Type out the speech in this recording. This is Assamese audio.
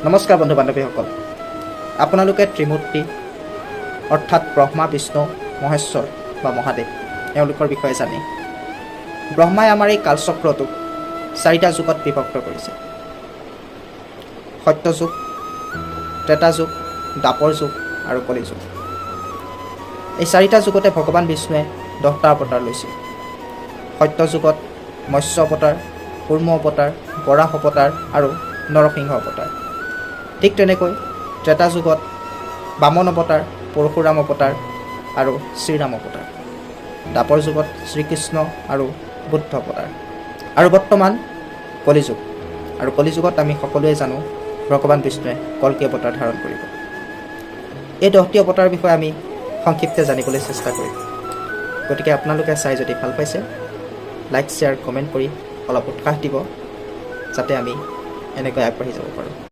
নমস্কাৰ বন্ধু বান্ধৱীসকল, আপোনালোকে ত্ৰিমূৰ্তি অৰ্থাৎ ব্ৰহ্মা, বিষ্ণু, মহেশ্বৰ বা মহাদেৱ এওঁলোকৰ বিষয়ে জানে। ব্ৰহ্মাই আমাৰ এই কালচক্ৰটোক 4টা যুগত বিভক্ত কৰিছে: সত্যযুগ, ত্ৰেতা যুগ, দ্বাপৰ যুগ আৰু কলি যুগ। এই 4টা যুগতে ভগৱান বিষ্ণুৱে 10টা অৱতাৰ লৈছিল। সত্যযুগত মৎস্য অৱতাৰ, কুৰ্ম অৱতাৰ, বৰাহ অৱতাৰ আৰু নৰসিংহ অৱতাৰ। ঠিক তেনেকৈ ত্ৰেতা যুগত বামন অৱতাৰ, পৰশুৰাম অৱতাৰ আৰু শ্ৰীৰাম অৱতাৰ। দ্বাপৰ যুগত শ্ৰীকৃষ্ণ আৰু বুদ্ধ অৱতাৰ। আৰু বৰ্তমান কলিযুগ। আৰু কলিযুগত আমি সকলোৱে জানো ভগৱান বিষ্ণুৱে কল্কি অৱতাৰ ধাৰণ কৰিব। এই 10টি অৱতাৰৰ বিষয়ে আমি সংক্ষিপ্তে জানিবলৈ চেষ্টা কৰিম। গতিকে আপোনালোকে চাই যদি ভাল পাইছে, লাইক, শ্বেয়াৰ, কমেণ্ট কৰি অলপ উৎসাহ দিব, যাতে আমি এনেকৈ আগবাঢ়ি যাব পাৰোঁ।